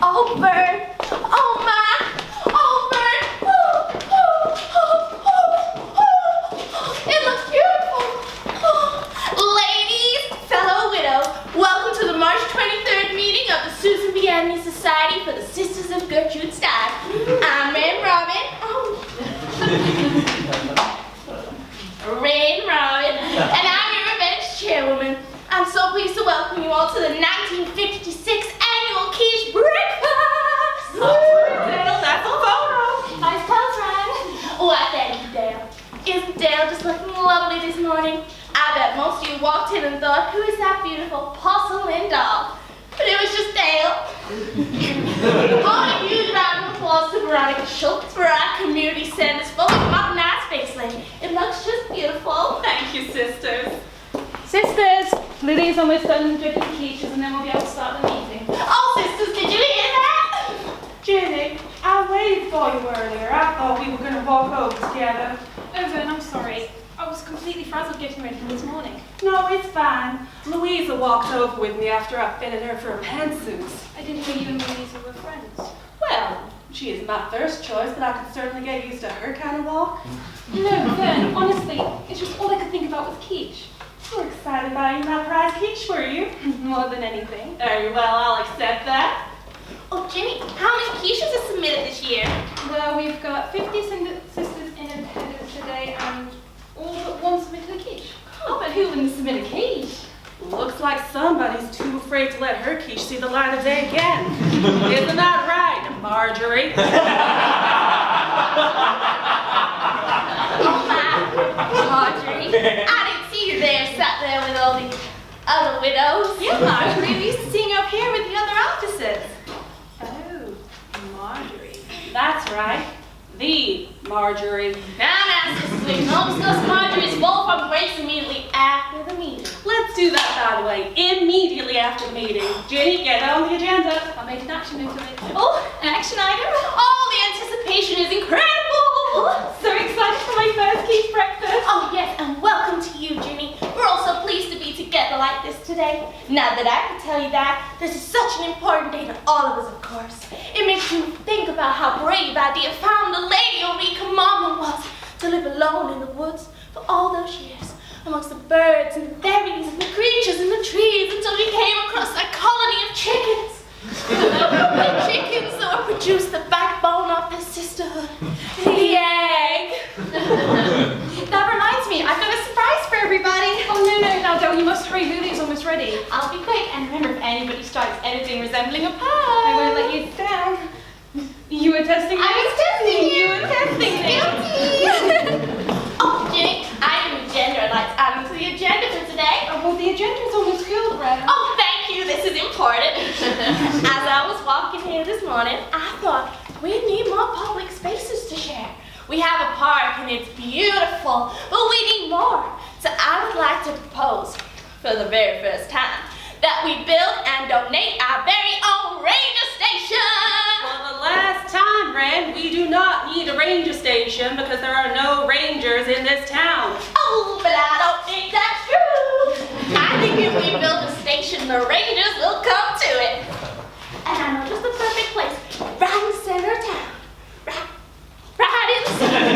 Oh, burn. Oh, my. Oh, burn. It looks beautiful. Ladies, fellow widows, welcome to the March 23rd meeting of the Susan B. Anthony Society for the Sisters of Gertrude Stein. I'm Rain Robin. Rain Robin. And I'm your revenge chairwoman. I'm so pleased to welcome you all to the 1956 annual Quiche breakfast. Dale, that's a photo. Nice pose, Ryan. Why, thank you, Dale. Isn't Dale just looking lovely this morning? I bet most of you walked in and thought, who is that beautiful porcelain doll? But it was just Dale. Oh, a huge round of applause to Veronica Schultz for our community center's fully modernized faceling. It looks just beautiful. Thank you, sisters. Sisters, Lily's almost done drinking quiches and then we'll be able to start the meeting. Oh, sisters, did you hear that? Jenny, I waited for you earlier. I thought we were going to walk over together. Oh, Vern, I'm sorry. I was completely frazzled getting ready for this morning. No, it's fine. Louisa walked over with me after I fitted her for a pantsuit. I didn't know you and Louisa were friends. Well, she is my first choice, but I could certainly get used to her kind of walk. No, Vern, honestly, it's just all I could think about was quiche. You were excited about eating my prize quiche, were you? More than anything. Very well, I'll accept that. Oh, Jenny, how many quiches are submitted this year? Well, we've got 50 sisters in attendance today and all but one submitted a quiche. Oh, but who wouldn't submit a quiche? Looks like somebody's too afraid to let her quiche see the light of day again. Isn't that right, Marjorie? Oh, my. Marjorie, I didn't see you there, sat there with all the other widows. Yeah, Marjorie, we used to see you up here with the other officers. Oh, Marjorie. That's right. The Marjorie. Now, sisters, we can always discuss Marjorie's full from breaks immediately after the meeting. Let's do that, by the way, immediately after the meeting. Jenny, get on the agenda. I'll make an action note of it. Oh, an action item? Oh, the anticipation is incredible! So excited for my first quiche breakfast. Oh, yes, and welcome to you, Jenny. We're all so pleased to be together like this today. Now that I can tell you that, this is such an important day to all of us, of course. It makes you think about how brave Idea found the lady Eureka Mama was to live alone in the woods for all those years, amongst the birds and the berries and the creatures in the trees until she came across that colony of chickens. The chickens that would produce the backbone of this sisterhood. The egg. That reminds me, I've got a surprise for everybody. Oh, no, now don't. You must hurry. Lulu's almost ready. I'll be quick, and remember, if anybody starts anything resembling a pie, I won't let you down. You were testing me? I was testing you. You were testing me. Guilty. Oh, Jenny, I have an agenda I'd like to add onto the agenda for today. Oh, well, the agenda's almost filled, Brad. Oh, thank you. This is important. As I was walking here this morning, I thought we need more public spaces to share. We have a park and it's beautiful, but we need more. So I would like to propose, for the very first time, that we build and donate our very own ranger station. For the last time, Ren, we do not need a ranger station because there are no rangers in this town. Oh, but I don't think that's true. I think if we build a station, the rangers will come to it. And I know just the perfect place, right in the center of town. Right in the center.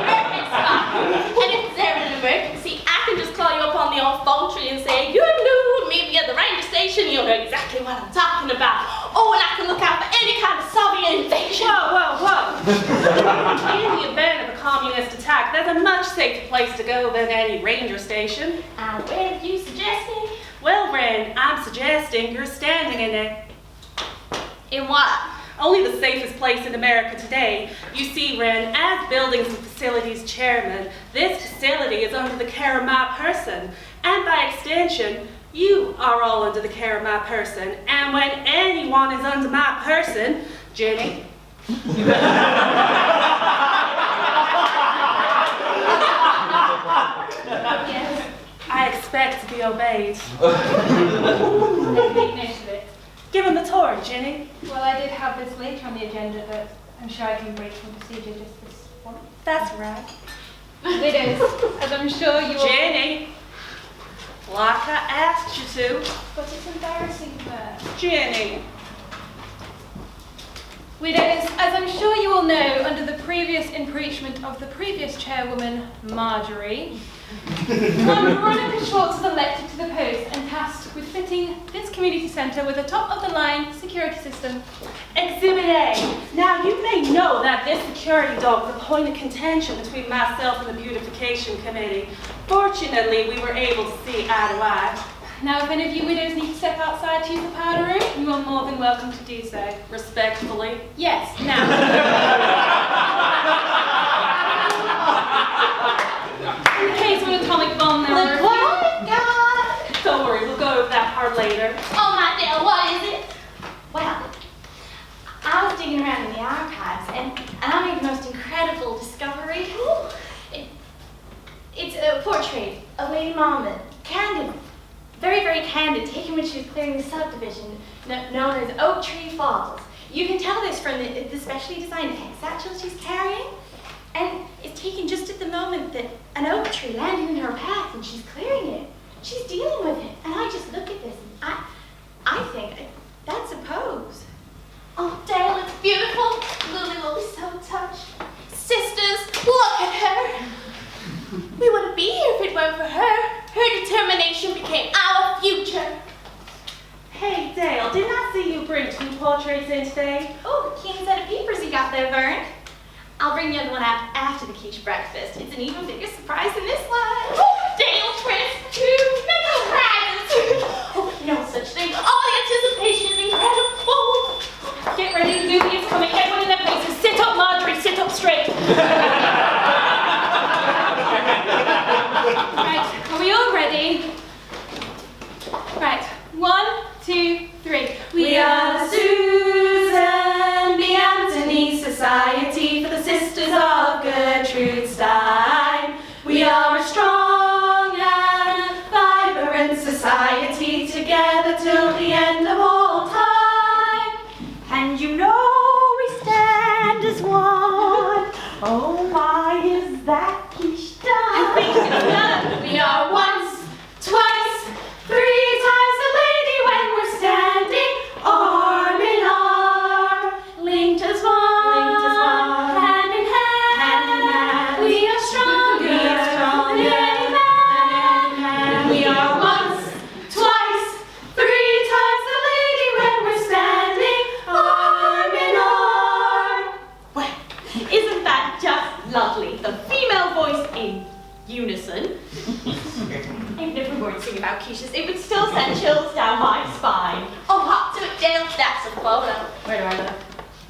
Perfect spot. And if there's ever an emergency, I can just call you up on the old phone tree and say, you're new, meet me at the ranger station, you'll know exactly what I'm talking about. Oh, and I can look out for any kind of Soviet invasion. Whoa. In the event of a communist attack, there's a much safer place to go than any ranger station. And where are you suggesting? Well, Ren, I'm suggesting you're standing in it. In what? Only the safest place in America today. You see, Ren, as Buildings and Facilities Chairman, this facility is under the care of my person. And by extension, you are all under the care of my person. And when anyone is under my person, Jenny. Yes. I expect to be obeyed. Let's make note of it. Give him the torch, Jenny. Well, I did have this later on the agenda, but I'm sure I can break from procedure just this once. That's right. Widows, as I'm sure you all... Jenny, like I asked you to. But it's embarrassing, Bert. Jenny. Widows, as I'm sure you all know, under the previous impeachment of the previous chairwoman, Marjorie, Veronica Schwartz was elected to the post and tasked with fitting this community centre with a top-of-the-line security system. Exhibit A. Now, you may know that this security dog was a point of contention between myself and the beautification committee. Fortunately, we were able to see eye to eye. Now, if any of you widows need to step outside to use the powder room, you are more than welcome to do so. Respectfully. Yes, now. In case of an atomic bomb, there Look what I got! Don't worry, we'll go over that part later. Oh my Dale, what is it? Well, I was digging around in the archives and I made the most incredible discovery. It's a portrait of Lady Monmouth, candid, very, very candid, taken when she was clearing the subdivision known as Oak Tree Falls. You can tell this from the specially designed hex satchel she's carrying. And it's taken just at the moment that an oak tree landed in her path and she's clearing it. She's dealing with it. And I just look at this and I think that's a pose. Oh, Dale, it's beautiful. Lily will be so touched. Sisters, look at her. We wouldn't be here if it weren't for her. Her determination became our future. Hey, Dale, didn't I see you bring 2 portraits in today? Oh, the keen set of papers you got there, Vern. I'll bring the other one out after the quiche breakfast. It's an even bigger surprise than this one. Oh, Dale twist, 2 mega prizes. Oh, no such thing. Oh, the anticipation is incredible. Get ready, the movie is coming. Everyone in their places. Sit up, Marjorie, sit up straight. Right, are we all ready? Right, 1, 2, 3. We are the Susan B. Anthony Society for the Sisters of Gertrude Stein. We are a strong and vibrant society, together till the end of all time. And you know we stand as one. Oh, why is that quiche done? We are once, twice, 3 times the lady when we're standing arm in arm, linked as one, hand in hand. We are stronger than any man. We are once, twice, 3 times the lady when we're standing arm in arm. Well, isn't that just lovely? The female voice in unison. Even if we weren't singing about quiches, it would still send chills down my spine. Oh, hop to it, Dale. That's a photo. Where do I look?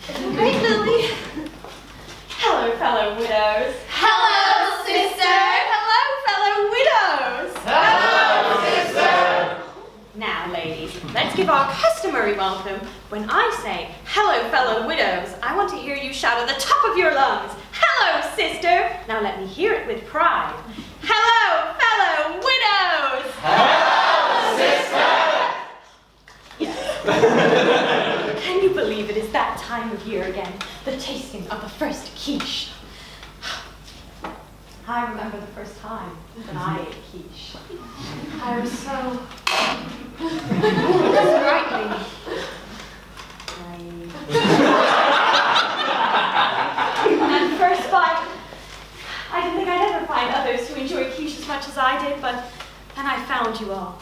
Isn't it great, Lily? Hello, fellow widows. Hello, sister. Hello, fellow widows. Hello, sister. Now, ladies, let's give our customary welcome. When I say, hello, fellow widows, I want to hear you shout at the top of your lungs, hello, sister. Now let me hear it with pride. Hello, fellow widows. Hello, sister. Yes. Can you believe it is that time of year again? The tasting of the first quiche. I remember the first time that I ate quiche. I was so sprightly. And first bite, I didn't think I'd ever find others who enjoy quiche as much as I did, but then I found you all.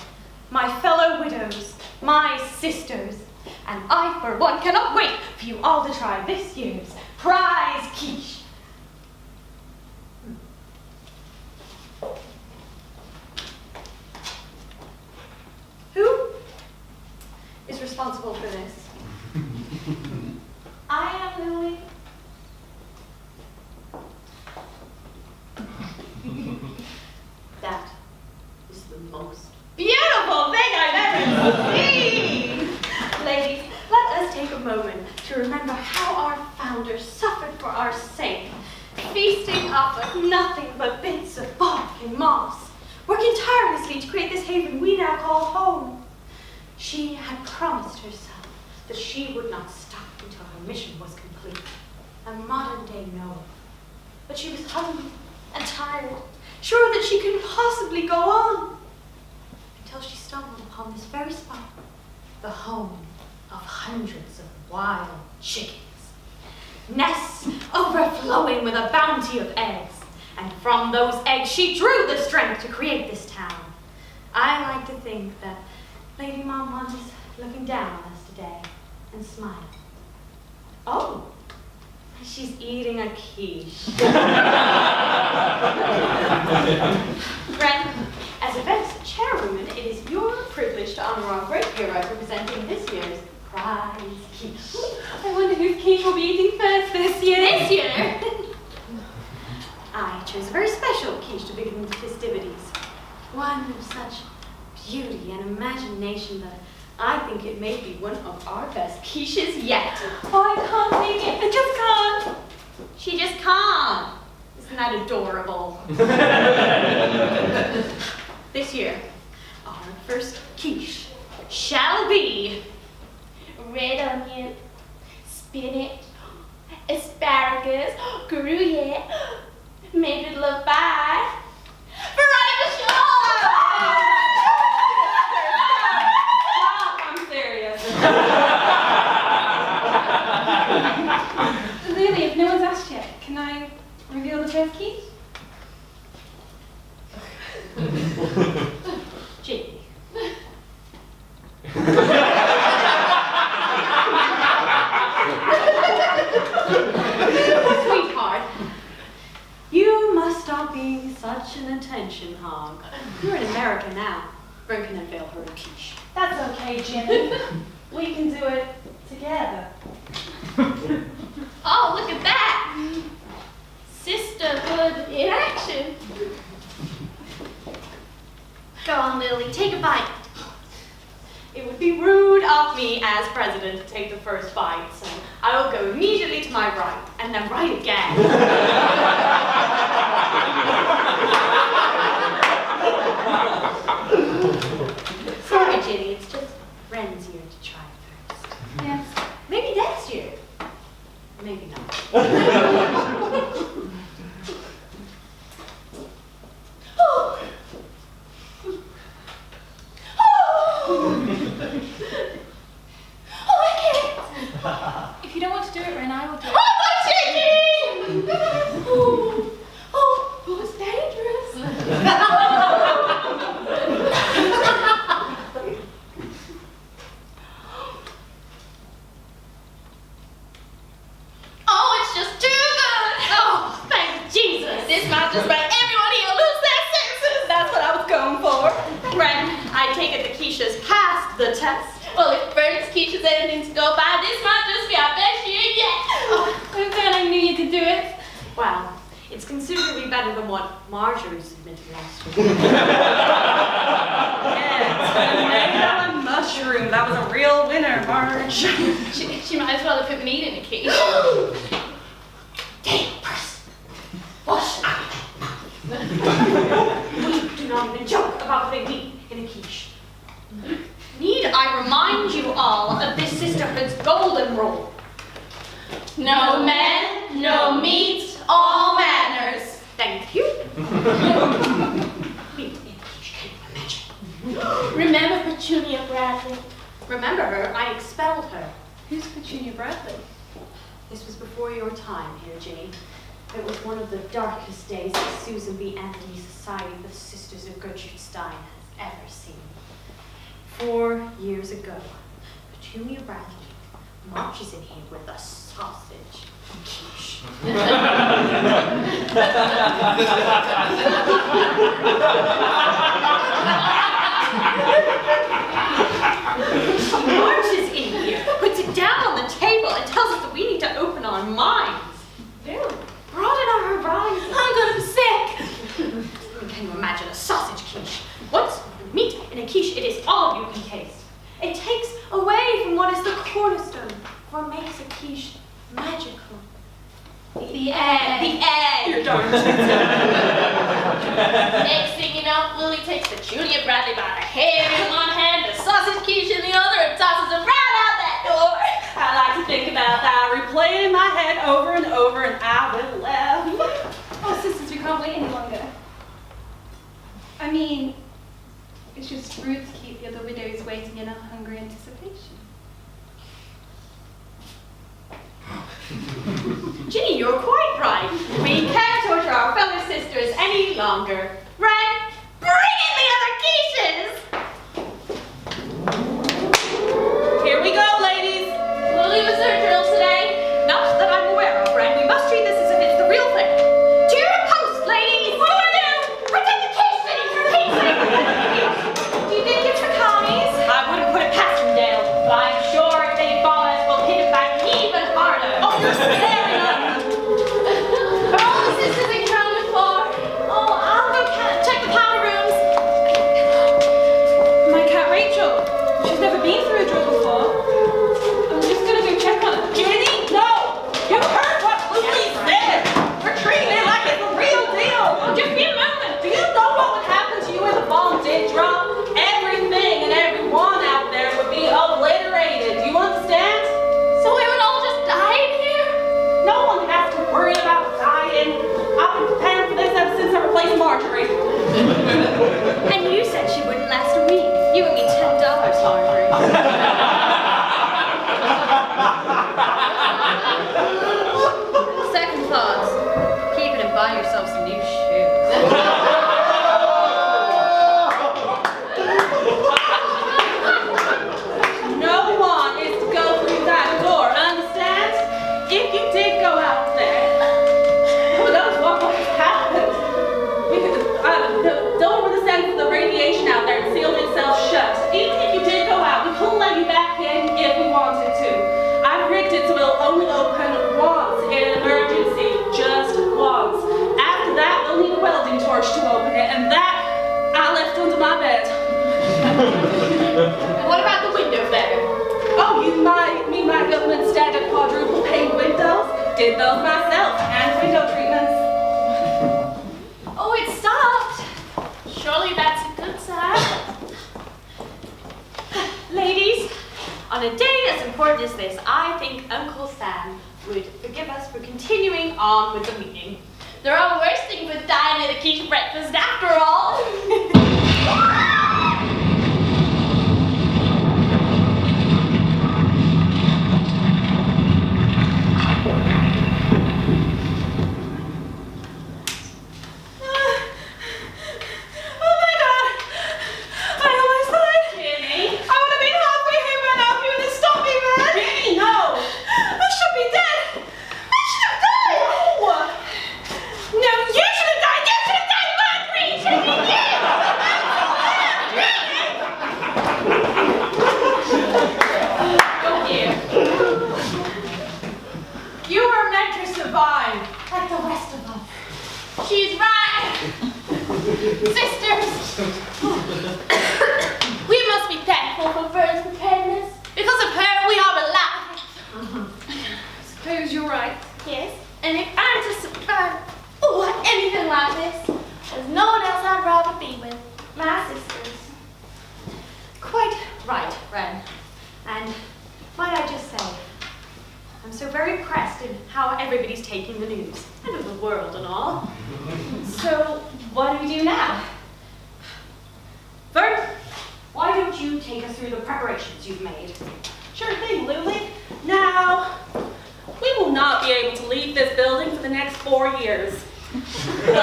My fellow widows, my sisters, and I, for one, cannot wait for you all to try this year's prize quiche. Who is responsible for this? I am, Lily. That is the most beautiful thing I've ever seen! Ladies, let us take a moment to remember how our founders suffered for our sake, feasting off of nothing but bits of bark and moss, working tirelessly to create this haven we now call home. She had promised herself that she would not stop until her mission was complete, a modern-day Noah. But she was hungry and tired, sure that she couldn't possibly go on, until she stumbled upon this very spot, the home of hundreds of wild chickens. nests overflowing with a bounty of eggs. And from those eggs she drew the strength to create this town. I like to think that Lady Marmont is looking down on us today and smiling. Oh, she's eating a quiche. Ren, as events chairwoman, it is your privilege to honor our great hero representing this year's prize quiche. I wonder whose quiche will be eating first this year. This year? I chose a very special quiche to begin the festivities. One of such beauty and imagination that I think it may be one of our best quiches yet. Oh, I can't take it. I just can't. She just can't. Isn't that adorable? This year, our first quiche shall be Rëdonya, spinach, asparagus, Gruyere, made with love by Rëdonya I'm serious. Lily, if no one's asked yet, can I reveal the first quiche? Ginny. Sweetheart, you must stop being such an attention hog. You're in America now. Brink can unveil her quiche. That's okay, Jimmy. We can do it together. Oh, look at that! Sisterhood in action. Go on, Lily, take a bite. It would be rude of me as president to take the first bite, so I will go immediately to my right, and then right again. Sorry, Ginny, it's just Ren's year to try first. Yes. Maybe next year. Maybe not. If you don't want to do it, Ren, I will do it. Oh, my chicken! Oh, it's dangerous. Oh, it's just too good. Oh, thank Jesus. This might just make everyone here lose their senses. That's what I was going for. Ren, I take it the quiche has passed the test. Well, if Bernie's quiche is anything to go by, this might just be our best year yet. Oh, I'm glad I knew you could do it. Well, it's considerably better than what Marjorie submitted last year. Yes, tomato and mushroom. That was a real winner, Marge. She might as well have put meat in a quiche. Damn person. Wash up. We do not even joke about putting meat in a quiche. Need I remind you all of this sisterhood's golden rule? No men, no meat, all manners. Thank you. Meat in a quiche, can you imagine? Remember Petunia Bradley? Remember her, I expelled her. Who's Petunia Bradley? This was before your time here, Ginny. It was one of the darkest days that Susan B. Anthony's Society of the Sisters of Gertrude Stein has ever seen. 4 years ago, Petunia Bradley marches in here with a sausage quiche. Marches in here, puts it down on the table, and tells us that we need to open our minds. Really? Broaden our horizons. I'm gonna be sick. Can you imagine a sausage quiche? Once meat in a quiche, it is all you can taste. It takes away from what is the cornerstone, what makes a quiche magical. The egg. The egg. You're darn. Next thing you know, Lily takes Petunia Bradley by the hair in one hand, the sausage quiche in the other, and tosses him right out that door. I like to think about that. I replay it in my head over and over, and I will laugh. Oh, sisters, we can't wait any longer. I mean, it's just rude to keep the other widows waiting in a hungry anticipation. Ginny, you're quite right. We can't torture our fellow sisters any longer. Ren, bring in the other quiches! Here we go, ladies. Lily, was there a drill today? Not that I'm aware of, Ren. We must treat this as if it's the real thing. To your post, ladies! What do I do? Protect the quiche, Ginny, for Pete's sake! Do you think it's for commies? I wouldn't put it past them, Dale, but I'm sure if they follow us, we'll hit it back even harder. Oh, you're scaring us. Are all the sisters accounted for? Oh, I'll go check the powder rooms. My cat Rachel. She's never been through a drill before. I'm just gonna go check on her. Ginny, no! You heard what Lucy said! We're treating it like it's the real deal! Oh, just be a moment. Do you know what would happen to you if the bomb did drop? Everything and everyone out there would be obliterated. Do you understand? So we would all just die in here? No one has to worry about dying. I've been preparing for this ever since I replaced Marjorie. And you said she wouldn't last a week. You owe me $10, Marjorie. Second thoughts. Keep it and buy yourself some new shoes. No one is to go through that door, understand? If you did go out there, who knows what would have happened? We could the door would have sent the radiation out there and sealed itself shut. Even if you did go out, we couldn't let you back in if we wanted to. I've rigged it so it'll only open once in an emergency, just once. After that, we'll need a welding torch to open it, and that I left under my bed. What about the window there? Oh, you mean my government standard quadruple pane windows? Did those myself, and window treatments. Oh, it stopped. Surely that's a good sign. Ladies, on a day as important as this, I think Uncle Sam would forgive us for continuing on with the meeting. There are worse things than dying at a quiche breakfast after all. She's right! Sisters! We must be thankful for Vern's preparedness. Because of her, we are alive. Suppose you're right. Yes, and if I'm to survive anything like this, there's no one else I'd rather be with. My sisters. Quite right, Ren. And might I just say, I'm so very impressed in how everybody's taking the news. And of the world and all. So, what do we do now? Vern, why don't you take us through the preparations you've made? Sure thing, Lily. Now, we will not be able to leave this building for the next 4 years. I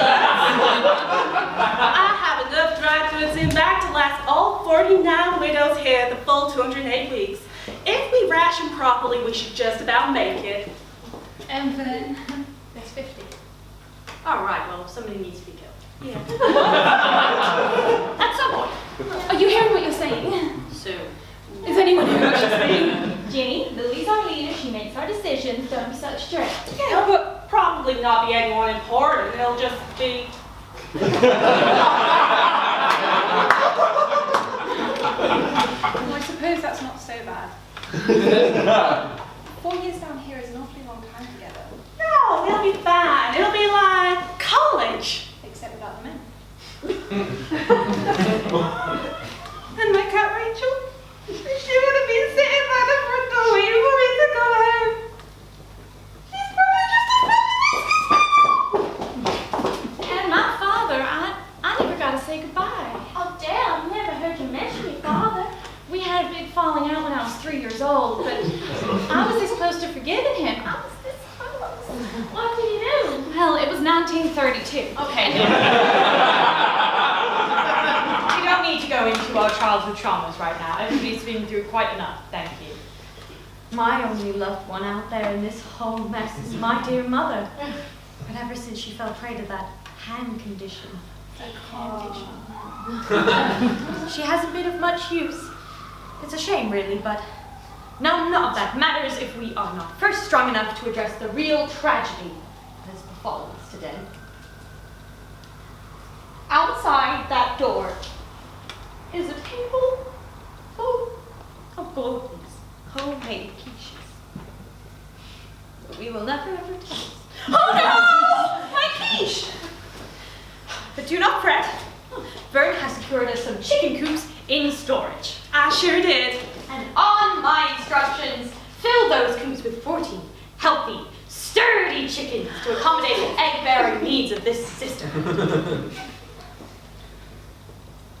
have enough dry goods in back to last all 49 widows here the full 208 weeks. If we ration properly, we should just about make it. And then there's 50. All right, well, somebody needs to be killed. Yeah. At some point. Are you hearing what you're saying? Soon. Is anyone hearing what you're saying? Ginny, Lily's our leader. She makes our decisions. Don't be such stressed. Yeah, but probably not be anyone important. It'll just be... Well, I suppose that's not so bad. 4 years down here is an awfully long time together. No, it'll be fine. It'll be like college. Except without the men. And my cat Rachel? She would have been sitting by the front door waiting for me to go home. She's probably just And my father, I never got to say goodbye. Oh, Dale, I've never heard you mention your father. We had a big falling out when I was 3 years old, but I was this close to forgiving him. I was this close. 1932. Okay. We don't need to go into our childhood traumas right now. Everybody's been through quite enough, thank you. My only loved one out there in this whole mess is my dear mother. But ever since she fell prey to that hand condition, she hasn't been of much use. It's a shame, really, but none of that matters if we are not first strong enough to address the real tragedy that has befallen us today. Outside that door is a table full of goldies, homemade quiches. But we will never ever taste. Oh no! My quiche! But do not fret. Vern has secured us some chicken coops in storage. I sure did. And on my instructions, fill those coops with 14 healthy, sturdy chickens to accommodate the egg-bearing needs of this sister.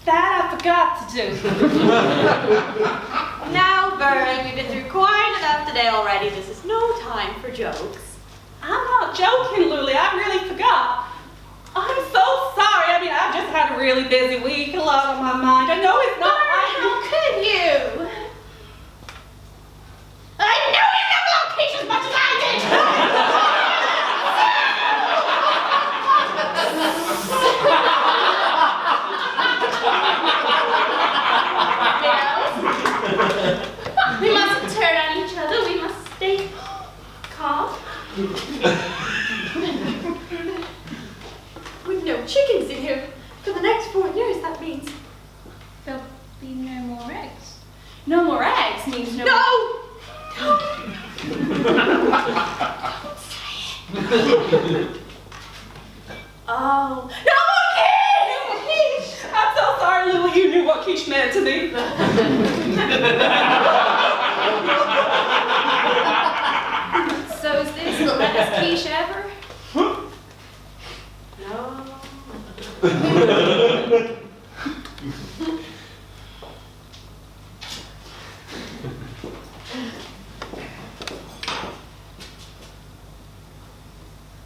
That I forgot to do. Now, Vern, we've been through quite enough today already. This is no time for jokes. I'm not joking, Luli. I really forgot. I'm so sorry. I mean, I've just had a really busy week, a lot on my mind. I know it's not How could you? I know you know location as much as I did! We mustn't turn on each other. We must stay calm. With no chickens in here for the next 4 years, that means There'll be no more eggs. No more eggs means no. no! Oh, no more kids! no quiche. I'm so sorry, Luli. You knew what quiche meant to me. So is this the last quiche ever? No.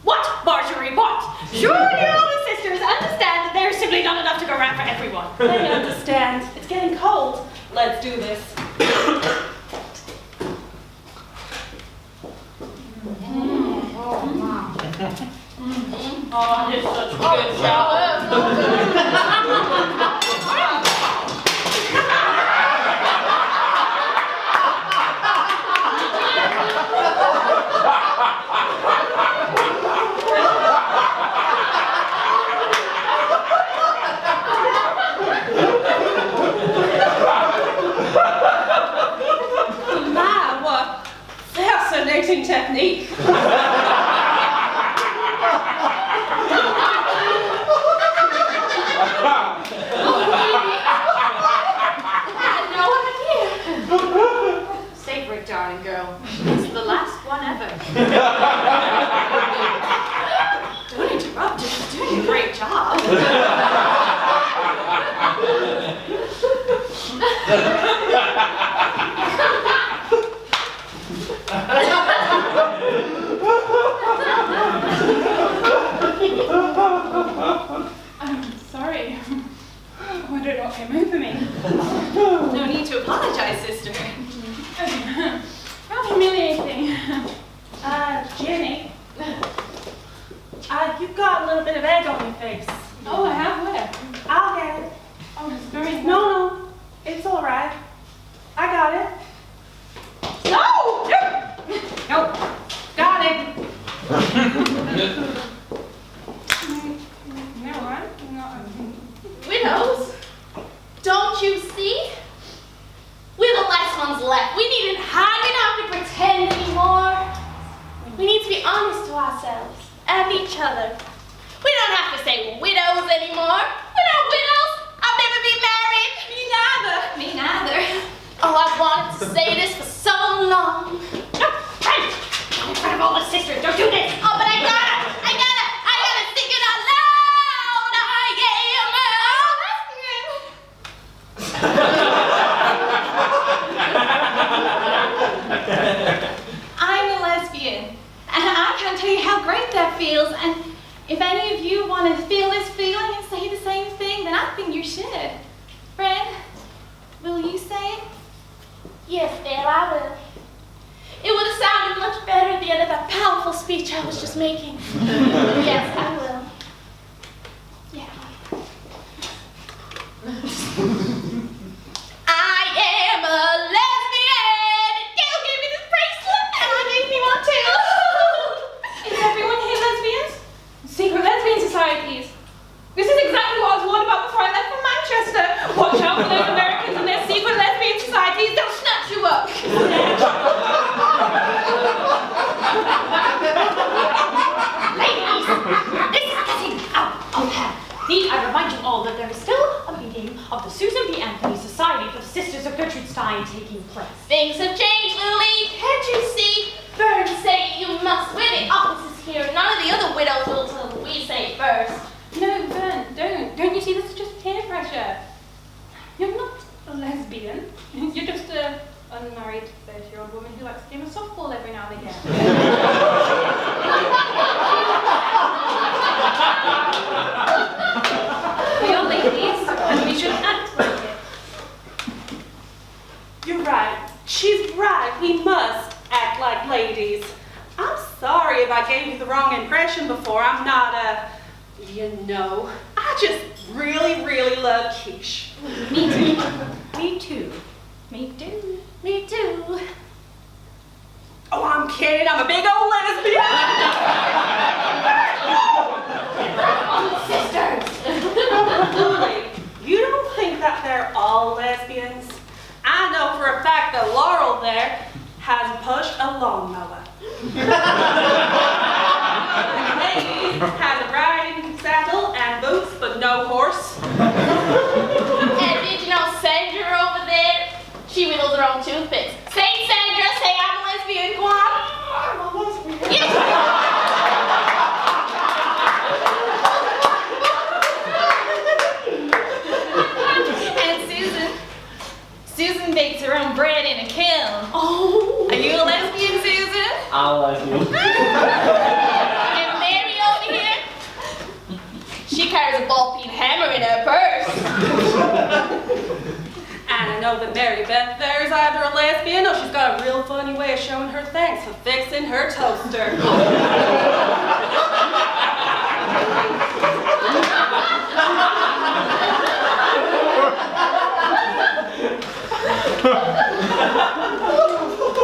What, Marjorie, what? Surely all the sisters understand that there's simply not enough to go around for everyone. They understand. It's getting cold. Let's do this. Oh, it's such a good shower. My, what fascinating technique. Savor it, darling girl. It's the last one ever. Don't interrupt her. She's doing a great job. I'm sorry. Wonder what came over me. No need to apologize, sister. How humiliating. Jenny. You've got a little bit of egg on your face. Oh, I have where? I'll get it. Oh, it's very No, it's all right. I got it. No! Nope. Got it. No, I'm not. Widows, don't you see? We're the last ones left. We don't have to pretend anymore. We need to be honest to ourselves and each other. We don't have to say we're widows anymore. We're not widows. I'll never be married. Me neither. Me neither. Oh, I've wanted to say this for so long. No! Hey! In front of all the sisters, don't do this! Oh, but I gotta sing it out loud. I'm a lesbian, and I can't tell you how great that feels. And if Yes, Bill, I will. It would have sounded much better at the end of that powerful speech I was just making. Yes, I will. Yeah. I am a lesbian! Gail gave me this bracelet, and I gave me one too. Is everyone here lesbians? Secret lesbian societies. This is exactly what I was warned about before I left for Manchester. Watch out for those Americans and their secret lesbian societies. They'll snatch you up. Ladies, this is getting out of hand. Need I remind you all that there is still a meeting of the Susan B. Anthony Society for the Sisters of Gertrude Stein taking place. Things have changed, Lily. Can't you see? Burns say you must. We're the opposites here. None of the other widows will till we say first. No, Vern, don't. Don't you see this is just peer pressure? You're not a lesbian. You're just a unmarried 30-year-old woman who likes to game of softball every now and again. We are ladies, and we should act like it. You're right. She's right. We must act like ladies. I'm sorry if I gave you the wrong impression before. I'm not you know, I just really, really love Quiche. Me too. Me too. Me too. Me too. Oh, I'm kidding. I'm a big old lesbian. Sisters. Lily, you don't think that they're all lesbians? I know for a fact that Laurel there has pushed a lawnmower. Lady has a riding saddle and boots, but no horse. And did you know Sandra over there? She whittles her own toothpicks. Say, Sandra, say I'm a lesbian. Go on. I'm a lesbian. Yes. And Susan bakes her own bread in a kiln. Oh. Are you a lesbian, Susan? I'm a lesbian. And Mary over here, she carries a ball-peen hammer in her purse. And I know that Mary Beth there is either a lesbian or she's got a real funny way of showing her thanks for fixing her toaster.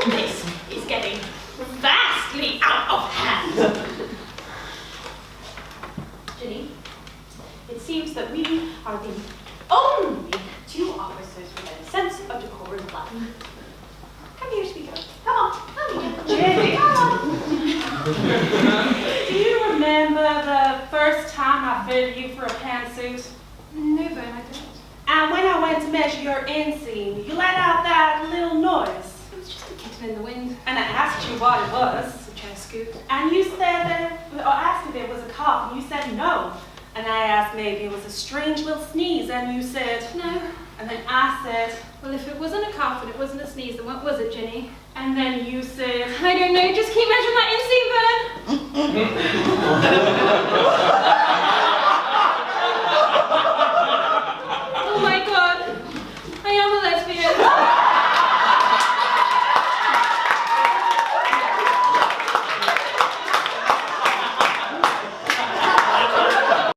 This is getting vastly out of hand. Ginny, it seems that we are the only two officers with a sense of decorum left. Come here, speaker. Come on, come here. Ginny. Come on. Do you remember the first time I fitted you for a pantsuit? No, Vern, I don't. And when I went to measure your inseam, you let out that little noise. It was just a kitten in the wind. And I asked you what it was. A chair scoop. And you said that, or asked if it was a cough, and you said no. And I asked maybe it was a strange little sneeze, and you said No. And then I said, Well, if it wasn't a cough and it wasn't a sneeze, then what was it, Ginny? and then you said, I don't know, just keep measuring that inseam, Vern.